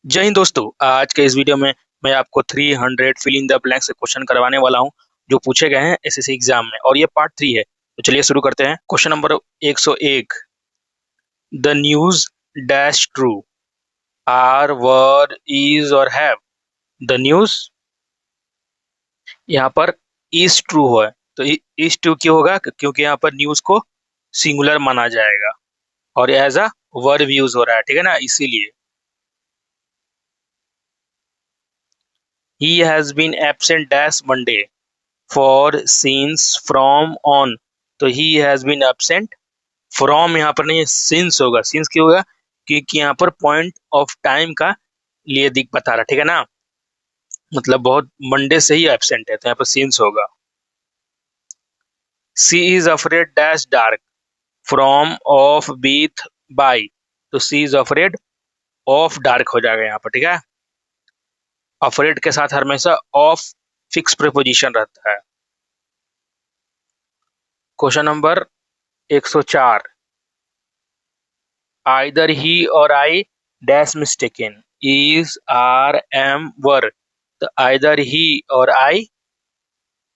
जय हिंद दोस्तों। आज के इस वीडियो में मैं आपको 300 फिल इन द ब्लैंक से क्वेश्चन करवाने वाला हूं जो पूछे गए हैं एसएससी एग्जाम में, और ये पार्ट 3 है। तो चलिए शुरू करते हैं। Question number 101, the news dash true, are were is और हैव। द न्यूज यहाँ पर इज ट्रू है, तो इज ट्रू क्यों होगा? क्योंकि यहाँ पर न्यूज को सिंगुलर माना जाएगा और एज अ वर्ब यूज हो रहा है, ठीक है ना, इसीलिए। He has been absent dash Monday for since from on, तो he has been absent. From यहाँ पर नहीं, सिंस होगा। सिंस क्यों होगा? क्योंकि यहाँ पर पॉइंट ऑफ टाइम का लिए दिख बता रहा, ठीक है ना, मतलब बहुत मंडे से ही एब्सेंट है, तो यहाँ पर सिंस होगा। She is afraid dash dark from of with by, तो she is afraid of dark हो जाएगा यहाँ पर, ठीक है। अफ्रेड के साथ हमेशा ऑफ फिक्स प्रीपोजिशन रहता है। Question number 104, either he or I dash mistaken, is are am were, तो either he or I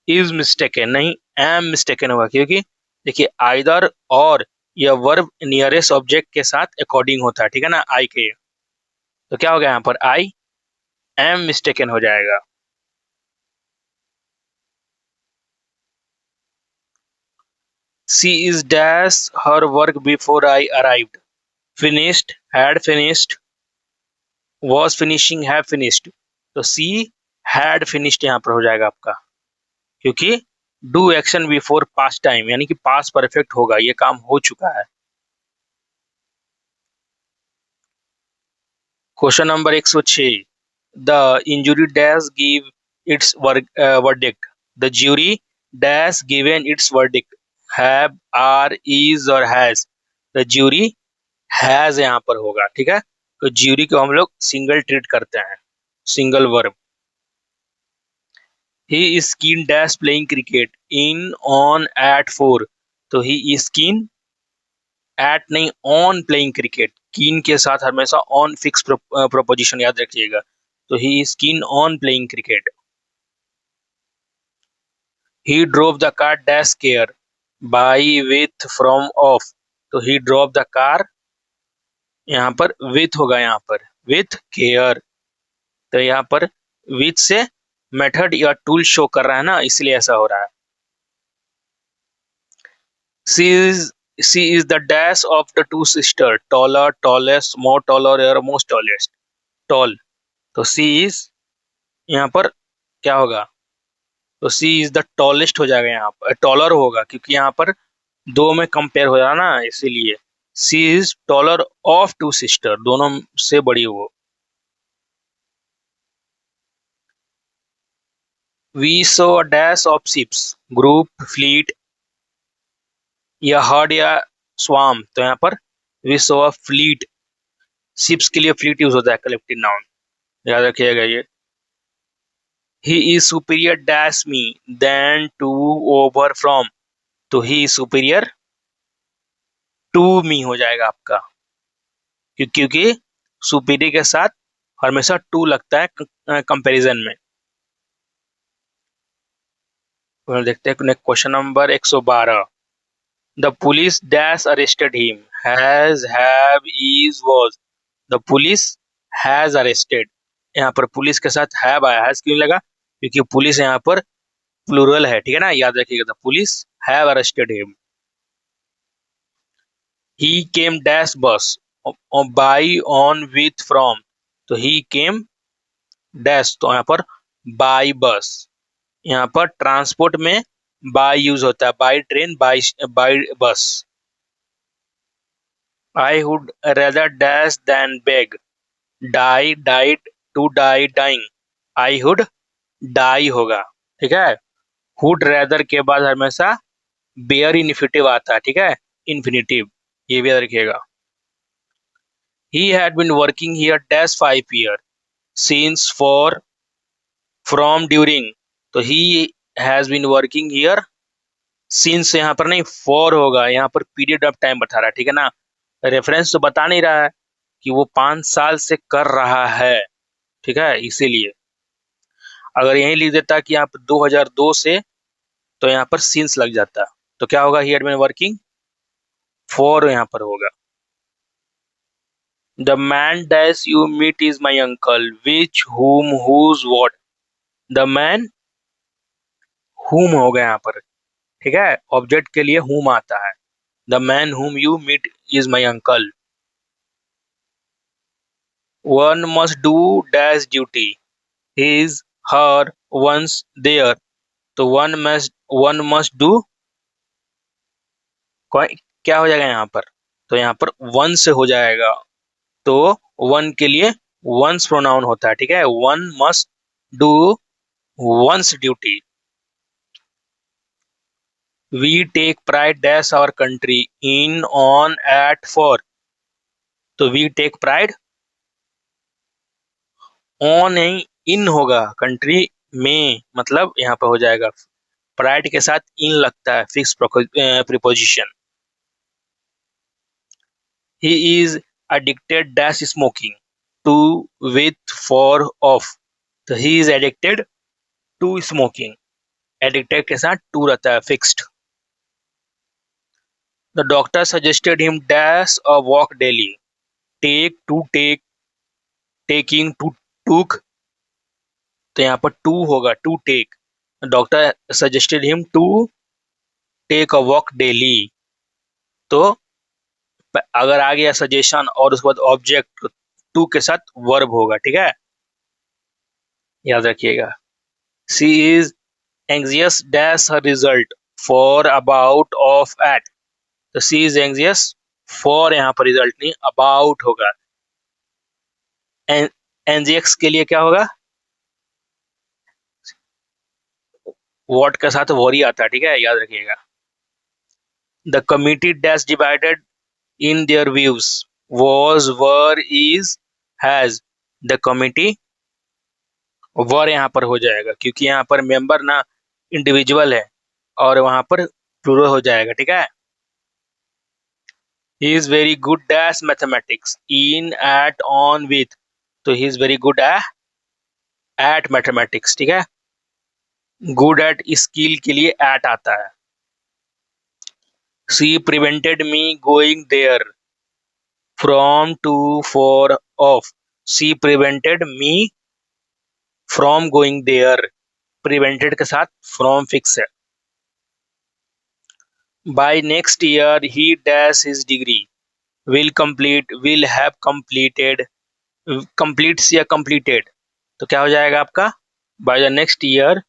is mistaken नहीं, एम मिस्टेकन होगा, क्योंकि देखिए आइदर और यह वर्ब नियरेस्ट ऑब्जेक्ट के साथ अकॉर्डिंग होता है, ठीक है ना, आई के। तो क्या हो गया यहाँ पर? आई एम मिस्टेकन हो जाएगा। She is dash her work before I arrived, finished, had finished, was finishing, have finished, तो सी हैड फिनिश्ड यहाँ पर हो जाएगा आपका, क्योंकि do action before past time यानी कि पास्ट परफेक्ट होगा, ये काम हो चुका है। Question number 106, the injury dash give its verdict, the jury dash given its verdict, have, are, is और हैज, द ज्यूरी हैज यहाँ पर होगा, ठीक है। तो ज्यूरी को हम लोग सिंगल ट्रीट करते हैं, single verb. He is keen dash playing cricket in on at 4, तो ही इज कीन एट नहीं, ऑन प्लेइंग क्रिकेट। कीन के साथ हमेशा ऑन फिक्स प्रोपोजिशन याद रखिएगा, तो he is keen on playing cricket. He drove the car dash care by with from of, तो ही drove the car यहाँ पर विथ होगा, यहाँ पर विथ केयर, तो यहाँ पर विथ से मेथड या टूल शो कर रहा है ना, इसलिए ऐसा हो रहा है। She is she is the dash of the two sister, taller, tallest, more taller और मोस्ट टॉलेस्ट, टॉल, तो सी इज यहाँ पर क्या होगा? तो सी इज द टॉलेस्ट हो जाएगा, यहाँ पर टॉलर होगा क्योंकि यहाँ पर दो में कंपेयर हो रहा है ना, इसीलिए she is taller of two sister, दोनों से बड़ी वो। We saw a dash of ships, group, fleet या हर्ड या स्वाम, तो यहाँ पर we saw a fleet, ships के लिए फ्लीट यूज होता है, कलेक्टिव नाउन, याद रखिएगा ये। He is superior dash me than to over from, तो he is superior to me हो जाएगा आपका, क्योंकि सुपीरियर के साथ हमेशा टू लगता है कंपैरिजन में। तो देखते हैं question number 112, the police dash arrested him, has, have, is, was, the police has arrested, यहाँ पर पुलिस के साथ हैव आया, हैज क्यों लगा? क्योंकि पुलिस यहाँ पर प्लूरल है, ठीक है ना, याद रखिएगा, the police have arrested him. He came dash बस बाई ऑन विथ फ्रॉम, तो ही केम डैश, तो यहाँ पर बाई बस, यहाँ पर ट्रांसपोर्ट में बाई यूज होता है, by train, by by bus. I would rather dash than beg, die, diet, to die, dying, I would die होगा, ठीक है। वुड रेदर के बाद हमेशा बेयर इन्फिनेटिव आता है, ठीक है, इन्फिनेटिव, ये भी याद रखिएगा। He had been working here dash 5 years since for from during, तो he has been working here since यहाँ पर नहीं, फॉर होगा, यहाँ पर पीरियड ऑफ टाइम बता रहा है, ठीक है ना, रेफरेंस तो बता नहीं रहा है कि वो 5 साल से कर रहा है, ठीक है, इसीलिए। अगर यही लिख देता कि यहाँ पर 2002 से, तो यहाँ पर सिंस लग जाता, तो क्या होगा, he had been working for यहाँ पर होगा। The man dash you meet is my uncle, which whom whose what. The man हुम होगा यहाँ पर, ठीक है, ऑब्जेक्ट के लिए हुम आता है। The man whom you meet is my uncle. One must do dash duty, his her one's their. तो वन मस्ट डू क्या हो जाएगा यहाँ पर, तो यहाँ पर वन से हो जाएगा, तो वन के लिए वंस प्रोनाउन होता है, ठीक है, one must do one's duty. We take pride dash our country in on at for. तो वी टेक प्राइड ऑन नहीं, इन होगा, कंट्री में मतलब यहाँ पे हो जाएगा, प्राइड के साथ इन लगता है, fix preposition. He is addicted dash smoking to with for of। तो he is addicted to smoking, addicted के साथ टू रहता है, fixed. The doctor suggested him dash a walk daily, take to take, taking to took. तो यहाँ पर to होगा, to take. Doctor suggested him to take a walk daily. तो अगर आ गया सजेशन और उसके बाद ऑब्जेक्ट, टू के साथ वर्ब होगा, ठीक है, याद रखिएगा। She is anxious dash her result for about of at. तो सी इज एंग्जियस फॉर यहाँ पर रिजल्ट नहीं, अबाउट होगा। एनजीएक्स के लिए क्या होगा, वॉट के साथ वॉरी आता है, ठीक है, याद रखिएगा। The committee dash divided in their views, was were is has. The committee were यहाँ पर हो जाएगा, क्योंकि यहाँ पर मेंबर ना इंडिविजुअल है, और वहां पर प्लूरल हो जाएगा, ठीक है। He is very good dash mathematics in at on with. तो he is very good at mathematics, ठीक है, गुड एट स्किल के लिए एट आता है। She prevented me going there from to for of. She prevented me from going there, prevented के साथ from fix है। By next year he dash his degree, will complete, will have completed, completes या completed, तो क्या हो जाएगा आपका, by the next year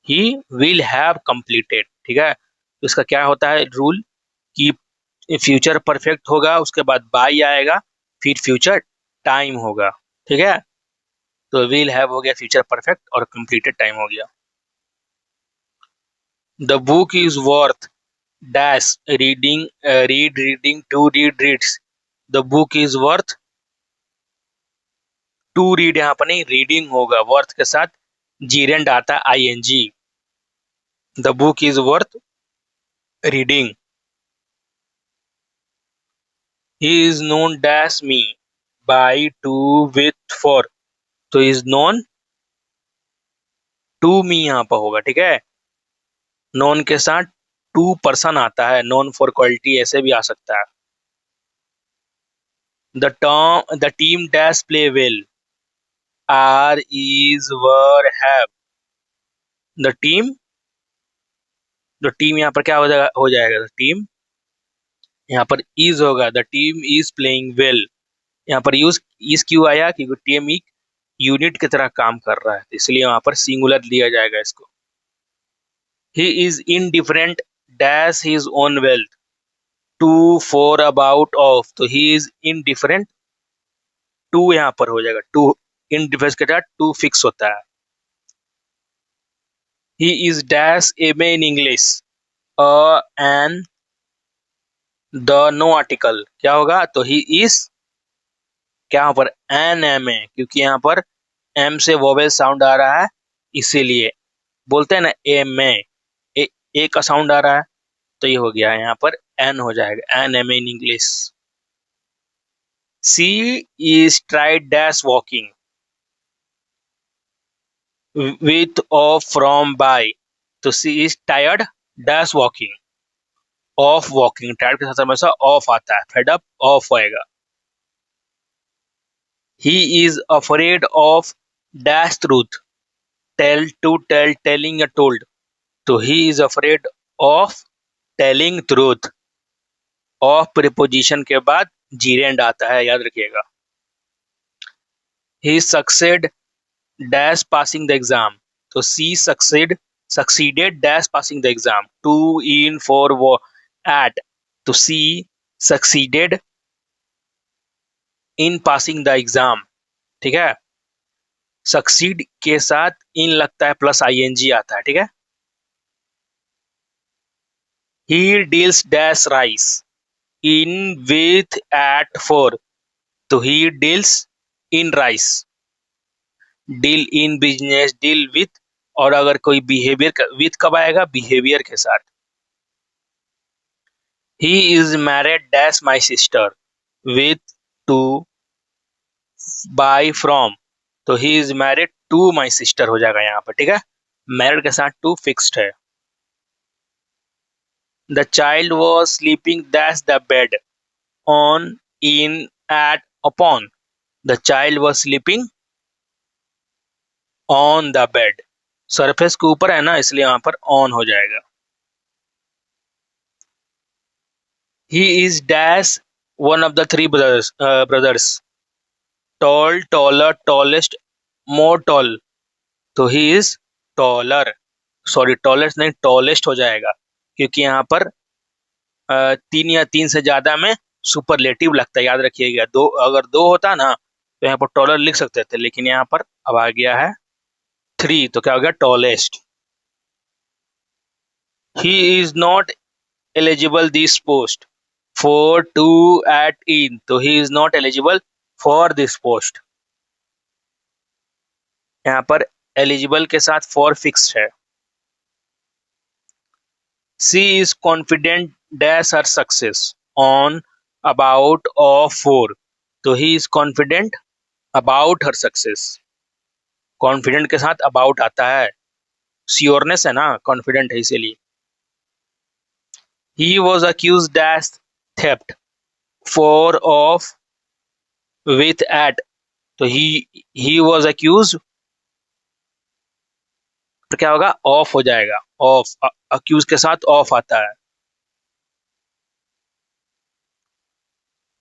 he will have completed, ठीक है। तो इसका क्या होता है रूल, कि फ्यूचर परफेक्ट होगा, उसके बाद बाय आएगा, फिर फ्यूचर टाइम होगा, ठीक है। तो विल हैव हो गया फ्यूचर परफेक्ट, और कंप्लीटेड टाइम हो गया। The book is worth dash reading, reading to read reads. The book is worth to read, यहाँ पर नहीं, रीडिंग होगा, वर्थ के साथ जीरेंड आता है, I N G. The book is worth reading. He is known dash me by to with for. तो is known to me यहाँ पर होगा, ठीक है, नोन के साथ टू पर्सन आता है, नोन फॉर क्वालिटी ऐसे भी आ सकता है। The team dash play well, are is were have. The team, जो टीम यहाँ पर क्या हो जाएगा, द टीम यहाँ पर इज होगा, the team is playing well. यहाँ पर यूज इज क्यों आया, क्योंकि टीम एक यूनिट की तरह काम कर रहा है, तो इसलिए वहां पर सिंगुलर लिया जाएगा इसको। He is indifferent dash his own wealth to for about of. तो ही इज इनडिफरेंट, टू यहाँ पर हो जाएगा, टू इनडिफरेंस के साथ टू फिक्स होता है। He is dash M A in English, a an the no article, क्या होगा, तो ही इज क्या यहाँ पर एन एम ए, क्योंकि यहाँ पर एम से वोवेल साउंड आ रहा है, इसीलिए बोलते हैं ना एम ए, ए का साउंड आ रहा है, तो ये हो गया यहाँ पर एन हो जाएगा, an M A in English. She is tried dash walking with of from by, तो she is tired dash walking of walking, tired के साथ हमेशा ऑफ आता है, फेड अप ऑफ होएगा। He is afraid of dash truth, tell to tell telling या told, तो he is afraid of telling truth, of preposition के बाद जीरेंड आता है, याद रखिएगा। He succeed dash passing the exam, तो she succeeded dash passing the exam, to in for वो एट, तो she succeeded in passing the exam, ठीक है। सक्सीड के साथ इन लगता है प्लस आईएनजी आता है, ठीक है। He deals dash rice in with at for, तो he deals in rice, deal in business, deal with, और अगर कोई बिहेवियर विथ कब आएगा, बिहेवियर के साथ। He is married dash my sister with to by from, तो he is married to my sister हो जाएगा यहाँ पर, ठीक है। मैरिड के साथ टू फिक्स्ड है। The child was sleeping dash the bed on in at upon, the child was sleeping on the bed, surface के ऊपर है ना, इसलिए वहां पर ऑन हो जाएगा। He is dash one of the three brothers, tall taller tallest more tall, तो he is taller, sorry tallest नहीं टॉलेस्ट हो जाएगा, क्योंकि यहाँ पर तीन या तीन से ज्यादा में सुपरलेटिव लगता है, याद रखिएगा। दो अगर दो होता ना तो यहाँ पर टॉलर लिख सकते थे, लेकिन यहाँ पर अब आ गया है थ्री, तो क्या हो गया tallest. He is not eligible this post for to at in, तो he is not eligible for this post, यहाँ पर एलिजिबल के साथ फॉर फिक्स्ड है। She is confident dash her success on about of for, तो he is confident about her success, confident के साथ about आता है, श्योरनेस है ना, कॉन्फिडेंट है इसीलिए। He was accuse dash theft for of with at, तो ही वॉज अक्यूज, तो क्या होगा ऑफ हो जाएगा, ऑफ, अक्यूज के साथ ऑफ आता है।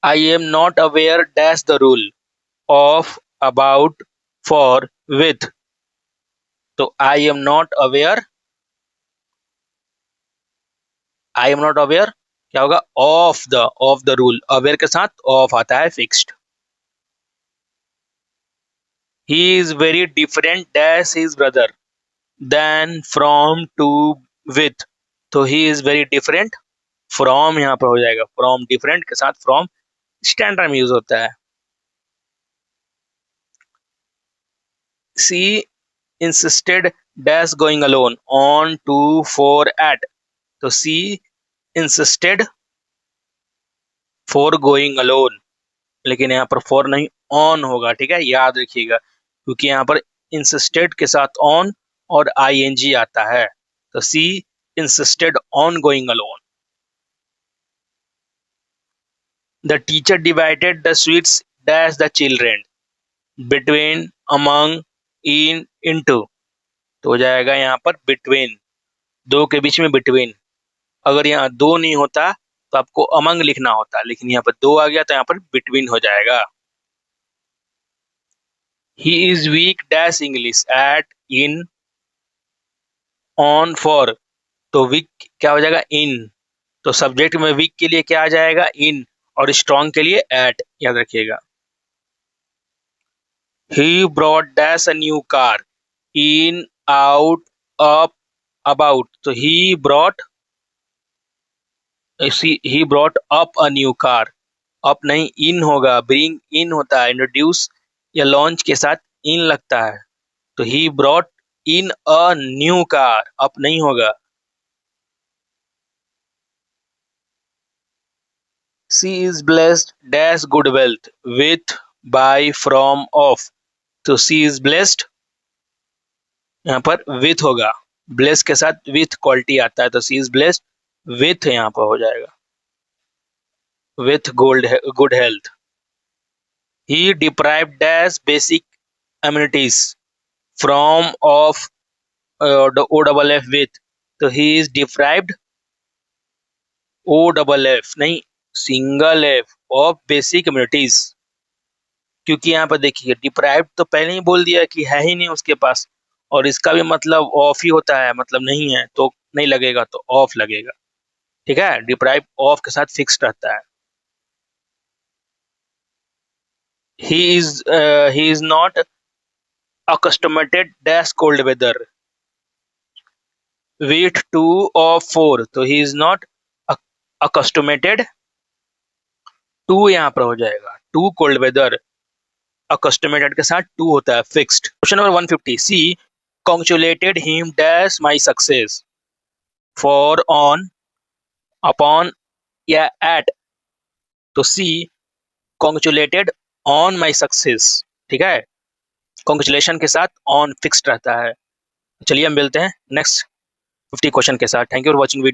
I am not aware dash the rule of about for with, तो आई एम नॉट अवेयर क्या होगा ऑफ द रूल, अवेयर के साथ ऑफ आता है fixed. He is very different dash his brother than from to with, तो he is very different, from यहाँ पर हो जाएगा, फ्रॉम डिफरेंट के साथ फ्रॉम स्टैंडर्ड में यूज होता है। She insisted dash going alone on to for at, तो she insisted for going alone, लेकिन यहाँ पर फॉर नहीं ऑन होगा, ठीक है, याद रखिएगा, क्योंकि यहाँ पर इंसिस्टेड के साथ ऑन और आईएनजी आता है, तो she insisted on going alone. The teacher divided the sweets dash the children between among in into, तो हो जाएगा यहाँ पर बिटवीन, दो के बीच में बिटवीन, अगर यहाँ दो नहीं होता तो आपको अमंग लिखना होता, लेकिन यहाँ पर दो आ गया तो यहाँ पर बिटवीन हो जाएगा। He is weak dash English at in on for, तो वीक क्या हो जाएगा इन, तो सब्जेक्ट में वीक के लिए क्या आ जाएगा इन, और स्ट्रॉन्ग के लिए एट, याद रखिएगा। He brought dash a new car in out up about, तो he brought up a new car, up नहीं इन होगा, ब्रिंग इन होता है, इंट्रोड्यूस या लॉन्च के साथ इन लगता है, तो he brought in a new car, up नहीं होगा। She is blessed dash good wealth with by from of. तो सी इज ब्लेस्ड, यहाँ पर विथ होगा, ब्लेस के साथ विथ क्वालिटी आता है, तो सी इज ब्लेस्ड विथ यहाँ पर हो जाएगा, with good health. He deprived dash basic amenities from of the O double F with, तो he is deprived O double F नहीं single F of basic amenities, क्योंकि यहाँ पर देखिए डिप्राइव्ड तो पहले ही बोल दिया कि है ही नहीं उसके पास, और इसका भी मतलब ऑफ ही होता है, मतलब नहीं है तो नहीं लगेगा, तो ऑफ लगेगा। ठीक है, डिप्राइव ऑफ के साथ फिक्स्ड रहता है। he is not accustomed dash cold weather with 2 of 4, तो he is not accustomed, 2 यहाँ पर हो जाएगा, 2 कोल्ड वेदर, accustomed के साथ 2 होता है fixed. Question number 150, C congratulated him dash my success for on upon या at, तो सी congratulated on my success। ठीक है, congratulation के साथ on फिक्स्ड रहता है। चलिए हम मिलते हैं नेक्स्ट 50 क्वेश्चन के साथ। Thank you for watching video.